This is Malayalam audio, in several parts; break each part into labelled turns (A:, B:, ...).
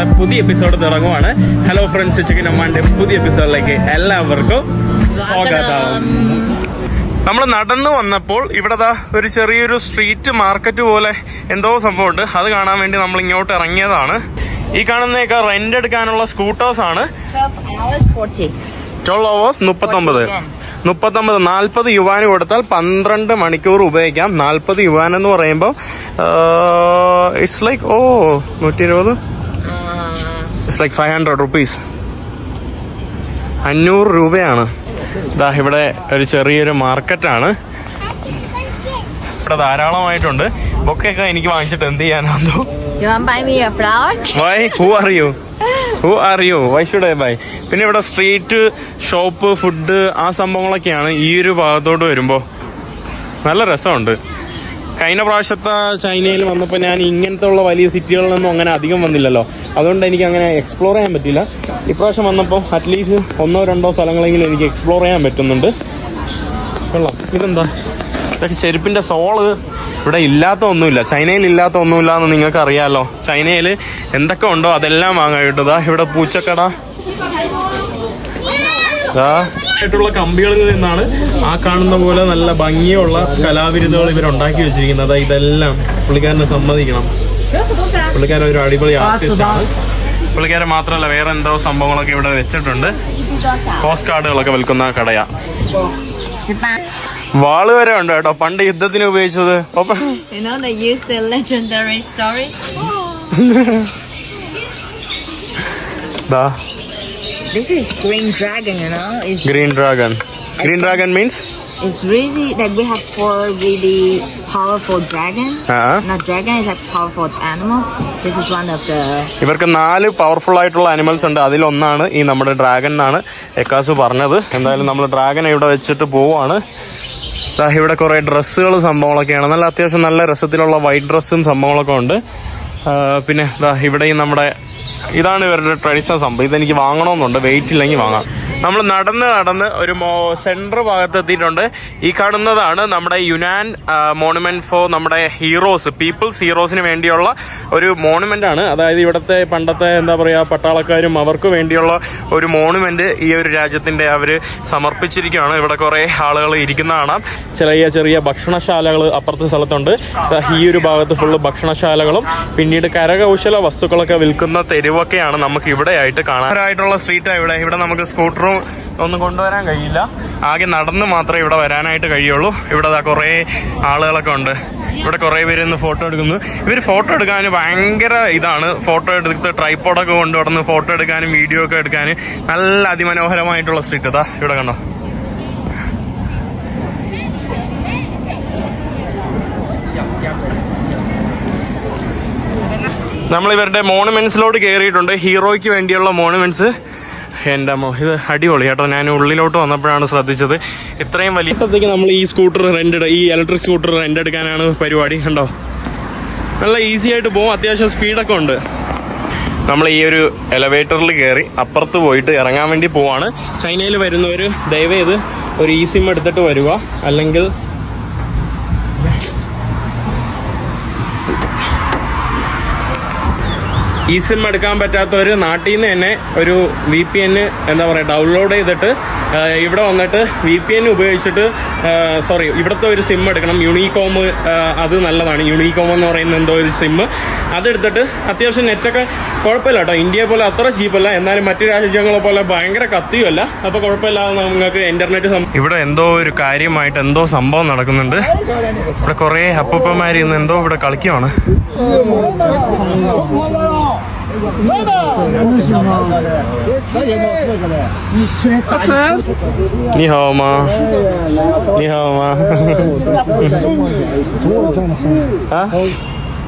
A: നമ്മുടെ പുതിയ എപ്പിസോഡ് തുടങ്ങുവാണ്. ഹലോ ഫ്രണ്ട്സ്, ചിക്കൻ അമ്മാന്റെ പുതിയ എപ്പിസോഡിലേക്ക് എല്ലാവർക്കും സ്വാഗതം. നമ്മൾ നടന്നു വന്നപ്പോൾ ഇവിടെ ഒരു ചെറിയൊരു സ്ട്രീറ്റ് മാർക്കറ്റ് പോലെ എന്തോ സംഭവമുണ്ട്. അത് കാണാൻ വേണ്ടി നമ്മൾ ഇങ്ങോട്ട് ഇറങ്ങിയതാണ്. ഈ കാണുന്നതൊക്കെ റെന്റ് എടുക്കാനുള്ള സ്കൂട്ടേഴ്സ് ആണ്. 12 hours 39 40 യുവാന് കൊടുത്താൽ 12 മണിക്കൂർ ഉപയോഗിക്കാം. 40 യുവാൻ എന്ന് പറയുമ്പോൾ it's like 120 it's like 500 rupees. 500 രൂപയാണ്. ഇവിടെ ഒരു ചെറിയൊരു മാർക്കറ്റാണ്. ഇവിടെ ധാരാളമായിട്ടുണ്ട്. ബൊക്കെയൊക്കെ എനിക്ക് വാങ്ങിച്ചിട്ട് എന്ത് ചെയ്യാനാണോ? Who are you? Why should I buy? പിന്നെ ഇവിടെ സ്ട്രീറ്റ് ഷോപ്പ്, ഫുഡ്, ആ സംഭവങ്ങളൊക്കെയാണ് ഈ ഒരു ഭാഗത്തോട്ട് വരുമ്പോൾ. നല്ല രസമുണ്ട്. കഴിഞ്ഞ പ്രാവശ്യത്തെ ചൈനയിൽ വന്നപ്പോൾ ഞാൻ ഇങ്ങനത്തെ ഉള്ള വലിയ സിറ്റികളിലൊന്നും അങ്ങനെ അധികം വന്നില്ലല്ലോ. അതുകൊണ്ട് എനിക്ക് അങ്ങനെ എക്സ്പ്ലോർ ചെയ്യാൻ പറ്റില്ല. ഇപ്രാവശ്യം വന്നപ്പോൾ അറ്റ്ലീസ്റ്റ് 1-2 സ്ഥലങ്ങളെങ്കിലും എനിക്ക് എക്സ്പ്ലോർ ചെയ്യാൻ പറ്റുന്നുണ്ട്. കൊള്ളാം. ഇതെന്താ? ഇതൊക്കെ ചെരുപ്പിൻ്റെ സോള് ഇവിടെ ഇല്ലാത്ത ഒന്നുമില്ല. ചൈനയിൽ ഇല്ലാത്ത ഒന്നുമില്ല എന്ന് നിങ്ങൾക്ക് അറിയാമല്ലോ. ചൈനയിൽ എന്തൊക്കെ ഉണ്ടോ അതെല്ലാം വാങ്ങാൻ കിട്ടുക. ഇവിടെ പൂച്ചക്കട ആയിട്ടുള്ള കമ്പികളിൽ നിന്നാണ് ആ കാണുന്ന പോലെ നല്ല ഭംഗിയുള്ള കലാവിരുദ്ധകൾ ഇവരുണ്ടാക്കി വെച്ചിരിക്കുന്നത്. ഇതെല്ലാം പുള്ളിക്കാരനെ സമ്മതിക്കണം. പുള്ളിക്കാരൻ ഒരു അടിപൊളി ആർട്ടിസ്റ്റാണ്. പുള്ളിക്കാരൻ മാത്രമല്ല, വേറെ എന്തോ സംഭവങ്ങളൊക്കെ ഇവിടെ വെച്ചിട്ടുണ്ട്. പോസ്റ്റ് കാർഡുകളൊക്കെ വിൽക്കുന്ന കടയാ. വാള് വരെ ഉണ്ട് കേട്ടോ, പണ്ട് യുദ്ധത്തിന് ഉപയോഗിച്ചത്.
B: This is green dragon, you know.
A: Green dragon. Green dragon means?
B: It's really like we have 4 really powerful dragons. Not dragon, it's like powerful animal. This is one of the.
A: ഇവർക്ക് 4 പവർഫുൾ ആയിട്ടുള്ള അനിമൽസ് ഉണ്ട്. അതിലൊന്നാണ് ഈ നമ്മുടെ ഡ്രാഗൺ എന്നാണ് എക്കാസ് പറഞ്ഞത്. എന്തായാലും നമ്മൾ ഡ്രാഗനെ ഇവിടെ വെച്ചിട്ട് പോവാണ്. ഇവിടെ കുറെ ഡ്രസ്സുകൾ സംഭവങ്ങളൊക്കെയാണ്. നല്ല അത്യാവശ്യം നല്ല രസത്തിലുള്ള വൈറ്റ് ഡ്രസ്സും സംഭവങ്ങളൊക്കെ ഉണ്ട്. പിന്നെ ഇവിടെയും നമ്മുടെ ഇതാണ് ഇവരുടെ ട്രഡീഷണൽ സംഭവം. ഇതെനിക്ക് വാങ്ങണമെന്നുണ്ട്. വെയിറ്റ് ഇല്ലെങ്കിൽ വാങ്ങാം. നമ്മൾ നടന്ന് ഒരു സെൻറ്റർ ഭാഗത്ത് എത്തിയിട്ടുണ്ട്. ഈ കാണുന്നതാണ് നമ്മുടെ യുനാൻ മോണുമെന്റ് ഫോർ നമ്മുടെ ഹീറോസ്, പീപ്പിൾസ് ഹീറോസിന് വേണ്ടിയുള്ള ഒരു മോണുമെന്റ് ആണ്. അതായത് ഇവിടുത്തെ പണ്ടത്തെ എന്താ പറയുക പട്ടാളക്കാരും അവർക്ക് വേണ്ടിയുള്ള ഒരു മോണുമെന്റ് ഈ ഒരു രാജ്യത്തിന്റെ അവർ സമർപ്പിച്ചിരിക്കുകയാണ്. ഇവിടെ കുറേ ആളുകൾ ഇരിക്കുന്ന കാണാം. ചെറിയ ഭക്ഷണശാലകൾ അപ്പുറത്തെ സ്ഥലത്തുണ്ട്. ഈ ഒരു ഭാഗത്ത് ഫുള്ള് ഭക്ഷണശാലകളും പിന്നീട് കരകൗശല വസ്തുക്കളൊക്കെ വിൽക്കുന്ന തെരുവൊക്കെയാണ് നമുക്ക് ഇവിടെ ആയിട്ട് കാണാനായിട്ടുള്ള സ്ട്രീറ്റാണ്. ഇവിടെ നമുക്ക് സ്കൂട്ടറും ഒന്നും കൊണ്ടുവരാൻ കഴിയില്ല. ആകെ നടന്ന് മാത്രമേ ഇവിടെ വരാനായിട്ട് കഴിയുള്ളൂ. ഇവിടെ കുറേ ആളുകളൊക്കെ ഉണ്ട്. ഇവിടെ കുറേ പേര് ഇന്ന് ഫോട്ടോ എടുക്കുന്നു. ഇവർ ഫോട്ടോ എടുക്കാൻ ഭയങ്കര ഇതാണ്. ഫോട്ടോ എടുത്ത് ട്രൈപോഡൊക്കെ കൊണ്ടുവന്ന് ഫോട്ടോ എടുക്കാനും വീഡിയോ ഒക്കെ എടുക്കാനും നല്ല അതിമനോഹരമായിട്ടുള്ള സ്ട്രീറ്റ്. ഇതാ ഇവിടെ കണ്ടോ. നമ്മൾ ഇവരുടെ മോണുമെന്റ്സിലോട്ട് കയറിയിട്ടുണ്ട്. ഹീറോയ്ക്ക് വേണ്ടിയുള്ള മോണുമെന്റ്സ്. എൻ്റെ അമ്മ, ഇത് അടിപൊളി കേട്ടോ. ഞാൻ ഉള്ളിലോട്ട് വന്നപ്പോഴാണ് ശ്രദ്ധിച്ചത്. ഇത്രയും വലിയത്തേക്ക് നമ്മൾ ഈ സ്കൂട്ടർ ഈ ഇലക്ട്രിക് സ്കൂട്ടർ റെന്റ് എടുക്കാനാണ് പരിപാടി. കണ്ടോ, നല്ല ഈസി ആയിട്ട് പോകും. അത്യാവശ്യം സ്പീഡൊക്കെ ഉണ്ട്. നമ്മൾ ഈ ഒരു എലവേറ്ററിൽ കയറി അപ്പുറത്ത് പോയിട്ട് ഇറങ്ങാൻ വേണ്ടി പോവാണ്. ചൈനയിൽ വരുന്നവർ ദയവേത് ഒരു ഇ സിം എടുത്തിട്ട് വരിക. അല്ലെങ്കിൽ ഇ സിം എടുക്കാൻ പറ്റാത്തവർ നാട്ടിൽ നിന്ന് തന്നെ ഒരു VPN എന്താ പറയുക ഡൗൺലോഡ് ചെയ്തിട്ട് ഇവിടെ വന്നിട്ട് VPN ഉപയോഗിച്ചിട്ട് ഇവിടുത്തെ ഒരു സിം എടുക്കണം. യൂണികോം, അത് നല്ലതാണ്. യൂണികോം എന്ന് പറയുന്ന എന്തോ ഒരു സിം അതെടുത്തിട്ട് അത്യാവശ്യം നെറ്റൊക്കെ കുഴപ്പമില്ല കേട്ടോ. ഇന്ത്യയെ പോലെ അത്ര ചീപ്പല്ല, എന്നാലും മറ്റു രാജ്യങ്ങളെ പോലെ ഭയങ്കര കത്തിയുമല്ല. അപ്പോൾ കുഴപ്പമില്ലാതെ നിങ്ങൾക്ക് ഇന്റർനെറ്റ്. ഇവിടെ എന്തോ ഒരു കാര്യമായിട്ട് എന്തോ സംഭവം നടക്കുന്നുണ്ട്. ഇവിടെ കുറേ അപ്പൂപ്പന്മാർ ഇന്ന് എന്തോ ഇവിടെ കളിക്കുവാണ്. നീ ഹോ മാ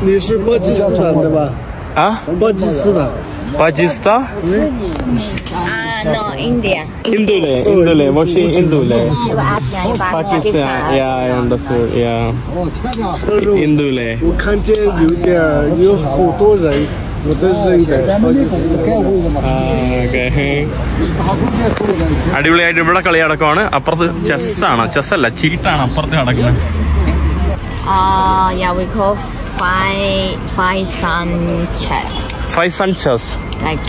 C: 你是巴基斯坦的吧？
A: 啊，
C: 巴基斯坦。
A: 巴基斯坦
B: No, India.
A: Indule, Moshi Indule.
B: You were asking about
A: Pakistan, yeah, I understood, yeah. Indule.
C: 我看见有好多人，我都认得。
A: അടിപൊളിയായിട്ട് ഇവിടെ കളി നടക്കുവാണ്. അപ്പുറത്ത് ചെസ്സാണ്, ചെസ്സല്ല ചീട്ടാണ് അപ്പുറത്ത് നടക്കുന്നത്.
B: Yeah, we call five Sanchez.
A: 5 Sanchez.
B: Like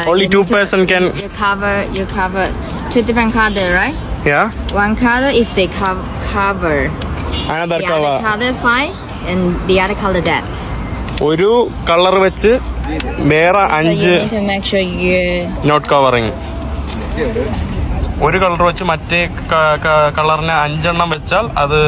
A: Only
B: you
A: 2
B: need to-
A: person can.
B: You cover 2 different color, right?
A: Yeah.
B: One color if they cover
A: Another
B: the
A: cover.
B: other color 5 and the other color that.
A: ഒരു കളർ വെച്ച് വേറെ
B: So
A: 5
B: you need to make sure you.
A: Not covering. ഒരു കളർ വെച്ച് മറ്റേ കളറിന് 5 എണ്ണം വെച്ചാൽ അത്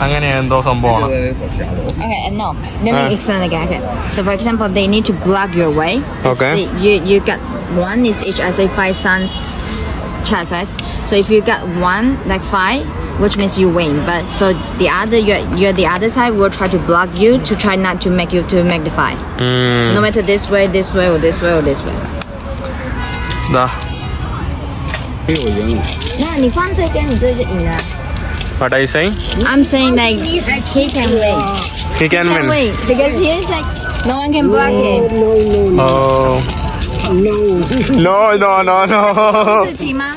A: അങ്ങനെ എന്തോ സംഭവമാണ്.
B: Okay, no. Let me explain again. Okay. So for example, they need to block your way. If
A: Okay.
B: You got one is each as a 5 sons chess, right? So if you got one like 5, which means you win. But so the other you're the other side will try to block you to try not to make you to make the 5. No matter this way or this way or this way.
A: ദാ
B: 那你放这边，你就赢了。
A: what I saying?
B: I'm saying like he can win.
A: He can
B: He can
A: win.
B: win because he's like no one can block him.
A: Oh. No.
B: 五子棋吗？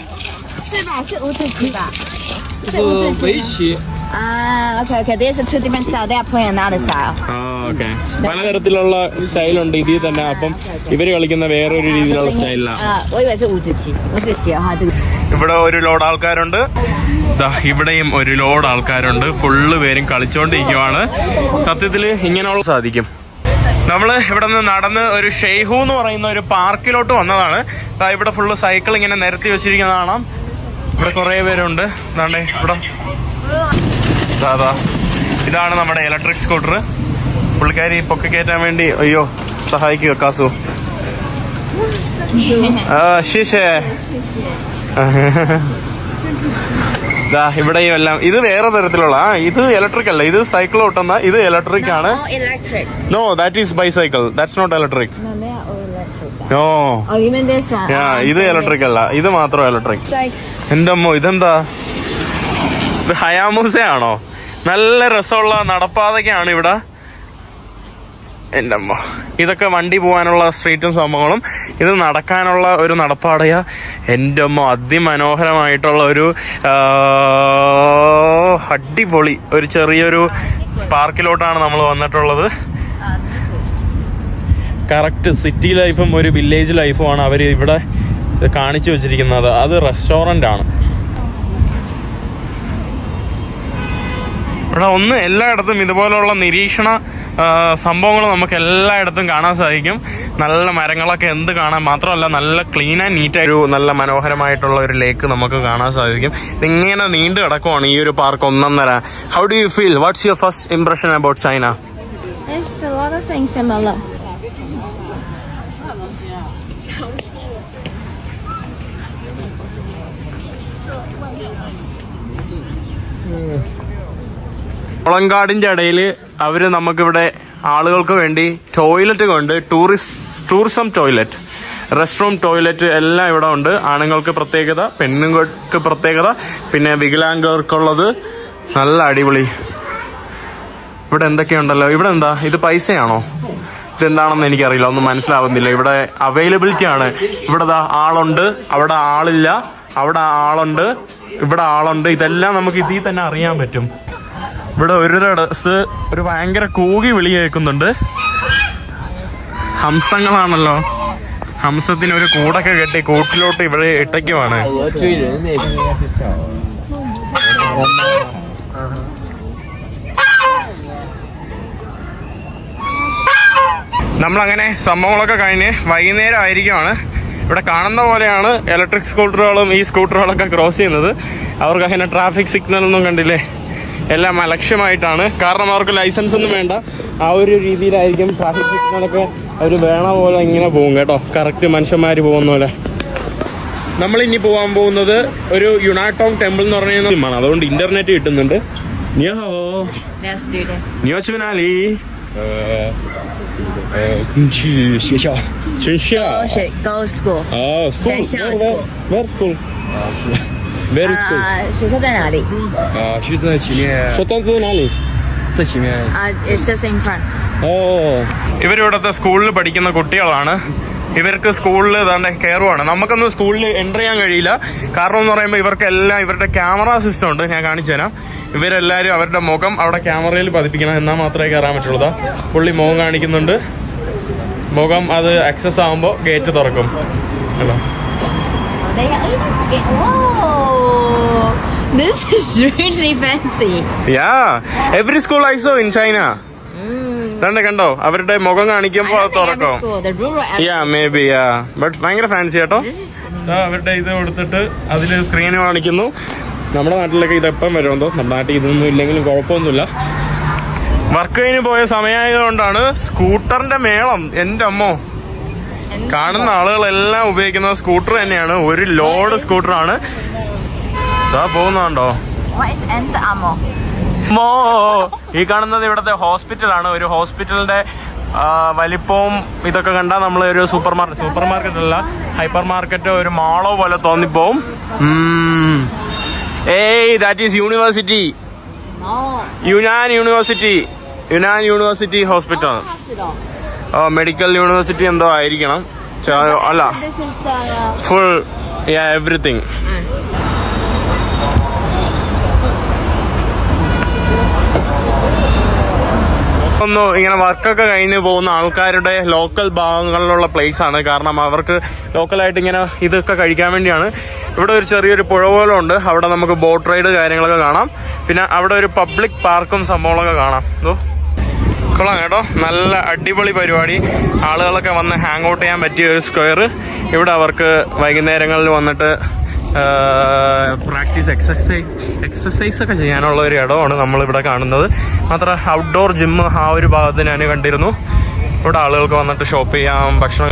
B: 是吧？是五子棋吧？是五子棋。
C: 围棋。
B: Okay. There's a 2 different style. They are playing another style.
A: Okay. പലതരത്തിലുള്ള സ്റ്റൈലുണ്ട് ഇതിൽ തന്നെ. അപ്പം ഇവര് കളിക്കുന്ന വേറൊരു രീതിയിലുള്ള സ്റ്റൈലിലാണ്.
B: 我以为是五子棋。五子棋的话，这个
A: ഇവിടെ ഒരു ലോഡ് ആൾക്കാരുണ്ട്. ദാ ഇവിടെയും ഒരു ലോഡ് ആൾക്കാരുണ്ട്. ഫുള്ള് പേരും കളിച്ചോണ്ടിരിക്കുവാണ്. സത്യത്തിൽ ഇങ്ങനെയുള്ള സാധിക്കും. നമ്മള് ഇവിടെ നിന്ന് നടന്ന് ഒരു ഷെയ്ഹു എന്ന് പറയുന്ന ഒരു പാർക്കിലോട്ട് വന്നതാണ്. ഇവിടെ ഫുള്ള് സൈക്കിൾ ഇങ്ങനെ നിരത്തി വെച്ചിരിക്കുന്നത് കാണാം. ഇവിടെ കുറേ പേരുണ്ട്. അതാണ്ടേ ഇവിടെ ദാ ഇതാണ് നമ്മുടെ ഇലക്ട്രിക് സ്കൂട്ടർ. പുള്ളിക്കാരി പൊക്കി കയറ്റാൻ വേണ്ടി അയ്യോ സഹായിക്കുക കാസു. ശിഷേ. ദാ ഇവിടെയും എല്ലാം ഇത് വേറെ തരത്തിലുള്ള ഇത് ഇലക്ട്രിക് അല്ല, ഇത് സൈക്കിൾ ഓട്ടുന്ന, ഇത് ഇലക്ട്രിക് ആണ്.
B: all electric.
A: No that is bicycle, that's not electric.
B: No, they are all electric.
A: No
B: Oh, you mean this one?
A: ഇത് ഇലക്ട്രിക് അല്ല, ഇത് മാത്രം ഇലക്ട്രിക്. എന്റെ അമ്മോ ഇതെന്താ, ഇത് ഹയാമുസയാണോ? നല്ല രസമുള്ള നടപ്പാതയ്ക്കാണ് ഇവിടെ. എൻ്റെ അമ്മ ഇതൊക്കെ വണ്ടി പോകാനുള്ള സ്ട്രീറ്റും സംഭവങ്ങളും, ഇത് നടക്കാനുള്ള ഒരു നടപ്പാതയാ. എൻ്റെ അമ്മ അതിമനോഹരമായിട്ടുള്ള ഒരു അടിപൊളി ഒരു ചെറിയൊരു പാർക്കിലോട്ടാണ് നമ്മൾ വന്നിട്ടുള്ളത്. കറക്റ്റ് സിറ്റി ലൈഫും ഒരു വില്ലേജ് ലൈഫുമാണ് അവർ ഇവിടെ കാണിച്ചു വെച്ചിരിക്കുന്നത്. അത് റെസ്റ്റോറൻ്റ് ആണ്. ഇവിടെ എല്ലായിടത്തും ഇതുപോലുള്ള നിരീക്ഷണ സംഭവങ്ങൾ നമുക്ക് എല്ലായിടത്തും കാണാൻ സാധിക്കും. നല്ല മരങ്ങളൊക്കെ എന്ത് കാണാൻ മാത്രമല്ല, നല്ല ക്ലീൻ ആൻഡ് നീറ്റായൊരു നല്ല മനോഹരമായിട്ടുള്ള ഒരു ലേക്ക് നമുക്ക് കാണാൻ സാധിക്കും. ഇതിങ്ങനെ നീണ്ടു കിടക്കുവാണ് ഈ ഒരു park. 1.5. How do you feel? What's your first impression about China?
B: There's a lot of things similar.
A: മുളങ്കാടിന്റെ ഇടയിൽ അവര് നമുക്കിവിടെ ആളുകൾക്ക് വേണ്ടി ടോയ്ലറ്റ് കൊണ്ട് tourism toilet, rest room toilet എല്ലാം ഇവിടെ ഉണ്ട്. ആണുങ്ങൾക്ക് പ്രത്യേകത, പെണ്ണുങ്ങൾക്ക് പ്രത്യേകത, പിന്നെ വികലാംഗർക്കുള്ളത്. നല്ല അടിപൊളി. ഇവിടെ എന്തൊക്കെയുണ്ടല്ലോ. ഇവിടെ എന്താ ഇത്, പൈസയാണോ? ഇതെന്താണെന്ന് എനിക്കറിയില്ല, ഒന്നും മനസ്സിലാവുന്നില്ല. ഇവിടെ അവൈലബിലിറ്റി ആണ്. ഇവിടെ ആളുണ്ട്, അവിടെ ആളില്ല, അവിടെ ആളുണ്ട്, ഇവിടെ ആളുണ്ട്. ഇതെല്ലാം നമുക്ക് ഇതിൽ തന്നെ അറിയാൻ പറ്റും. ഇവിടെ ഒരു ഭയങ്കര കൂകി വിളി കേൾക്കുന്നുണ്ട്. ഹംസങ്ങളാണല്ലോ. ഹംസത്തിന് ഒരു കൂടൊക്കെ കെട്ടി കൂട്ടിലോട്ട് ഇവിടെ ഇട്ടയ്ക്കുവാണ്. നമ്മളങ്ങനെ സംഭവങ്ങളൊക്കെ കഴിഞ്ഞ് വൈകുന്നേരം ആയിരിക്കുവാണ്. ഇവിടെ കാണുന്ന പോലെയാണ് ഇലക്ട്രിക് സ്കൂട്ടറുകളും ഈ സ്കൂട്ടറുകളൊക്കെ ക്രോസ് ചെയ്യുന്നത്. അവർക്ക് അങ്ങനെ ട്രാഫിക് സിഗ്നലൊന്നും കണ്ടില്ലേ, എല്ലാം അലക്ഷ്യമായിട്ടാണ്. കാരണം അവർക്ക് ലൈസൻസ് ഒന്നും വേണ്ട. ആ ഒരു രീതിയിലായിരിക്കും ട്രാഫിക് സിഗ്നലൊക്കെ അവർ വേണ പോലെ ഇങ്ങനെ പോകും കേട്ടോ, കറക്റ്റ് മനുഷ്യന്മാർ പോകുന്ന പോലെ. നമ്മളിനി പോകാൻ പോകുന്നത് ഒരു യുണാറ്റോങ് ടെമ്പിൾ എന്ന് പറയുന്നതാണ്. അതുകൊണ്ട് ഇന്റർനെറ്റ് കിട്ടുന്നുണ്ട്.
B: Let's do that.
A: 你要去哪里？
C: 去学校。
A: 去校。
B: Go school.
A: Oh, school.
B: 学校 school.
A: Where school? Where school?
B: 学校在哪里？
C: 学校在前面，
A: 学校在哪里？
C: 在前面。
B: It's just in front.
A: ഓ, ഇവരിവിടുത്തെ സ്കൂളിൽ പഠിക്കുന്ന കുട്ടികളാണ്. ഇവർക്ക് സ്കൂളിൽ ഇതാണ്ട് കയറുവാണ്. നമുക്കൊന്നും സ്കൂളിൽ എൻ്റർ ചെയ്യാൻ കഴിയില്ല. കാരണം എന്ന് പറയുമ്പോൾ ഇവർക്കെല്ലാം ഇവരുടെ ക്യാമറ സിസ്റ്റം ഉണ്ട്. ഞാൻ കാണിച്ചു തരാം. ഇവരെല്ലാവരും അവരുടെ മുഖം അവിടെ ക്യാമറയിൽ പതിപ്പിക്കണം, എന്നാൽ മാത്രമേ കയറാൻ പറ്റുള്ളൂ. പുള്ളി മുഖം കാണിക്കുന്നുണ്ട്. മുഖം അത് ആക്സസ് ആകുമ്പോൾ ഗേറ്റ് തുറക്കും. Hello,
B: this is really fancy.
A: Yeah, every school I saw in China. കണ്ടോ അവരുടെ മുഖം കാണിക്കുമ്പോ അത് തുറക്കും. മേബി ബട്ട് ഭയങ്കര ഫാൻസി കേട്ടോ. അവരുടെ ഇത് കൊടുത്തിട്ട് അതില് സ്ക്രീൻ കാണിക്കുന്നു. നമ്മുടെ നാട്ടിലൊക്കെ ഇതെപ്പം വരുമെന്തോ, നമ്മുടെ നാട്ടിൽ ഇതൊന്നും ഇല്ലെങ്കിലും കുഴപ്പമൊന്നുമില്ല. വർക്ക് കഴിഞ്ഞ് പോയ സമയമായതുകൊണ്ടാണ് സ്കൂട്ടറിന്റെ മേളം. എൻ്റെ അമ്മോ, കാണുന്ന ആളുകളെല്ലാം ഉപയോഗിക്കുന്ന സ്കൂട്ടർ തന്നെയാണ്. ഒരു ലോഡ് സ്കൂട്ടറാണ്. ഇതാ പോകുന്നുണ്ടോ. ഈ കാണുന്നത് ഇവിടുത്തെ ഹോസ്പിറ്റലാണ്. ഒരു ഹോസ്പിറ്റലിന്റെ വലിപ്പവും ഇതൊക്കെ കണ്ടാൽ നമ്മൾ ഒരു സൂപ്പർ മാർക്കറ്റ് അല്ല, ഹൈപ്പർ മാർക്കറ്റ്, ഒരു മാളോ പോലെ തോന്നിപ്പോവും. That is university. Yunnan university hospital. Medical university എന്തോ ആയിരിക്കണം. അല്ല, ഫുൾ എവറിത്തിങ്. ഒന്ന് ഇങ്ങനെ വർക്കൊക്കെ കഴിഞ്ഞ് പോകുന്ന ആൾക്കാരുടെ ലോക്കൽ ഭാഗങ്ങളിലുള്ള പ്ലേസ് ആണ്. കാരണം അവർക്ക് ലോക്കലായിട്ട് ഇങ്ങനെ ഇതൊക്കെ കഴിക്കാൻ വേണ്ടിയാണ്. ഇവിടെ ഒരു ചെറിയൊരു പുഴ പോലെ ഉണ്ട്. അവിടെ നമുക്ക് ബോട്ട് റൈഡ് കാര്യങ്ങളൊക്കെ കാണാം. പിന്നെ അവിടെ ഒരു പബ്ലിക് പാർക്കും സംഭവങ്ങളൊക്കെ കാണാം. കൊള്ളാം കേട്ടോ, നല്ല അടിപൊളി പരിപാടി. ആളുകളൊക്കെ വന്ന് ഹാങ് ഔട്ട് ചെയ്യാൻ പറ്റിയ ഒരു സ്ക്വയർ. ഇവിടെ അവർക്ക് വൈകുന്നേരങ്ങളിൽ വന്നിട്ട് പ്രാക്ടീസ് എക്സസൈസ് ഒക്കെ ചെയ്യാനുള്ള ഒരു ഇടമാണ് നമ്മളിവിടെ കാണുന്നത്. മാത്രം ഔട്ട്ഡോർ ജിമ്മ് ആ ഒരു ഭാഗത്ത് ഞാൻ കണ്ടിരുന്നു. ഇവിടെ ആളുകൾക്ക് വന്നിട്ട് ഷോപ്പ് ചെയ്യാം, ഭക്ഷണം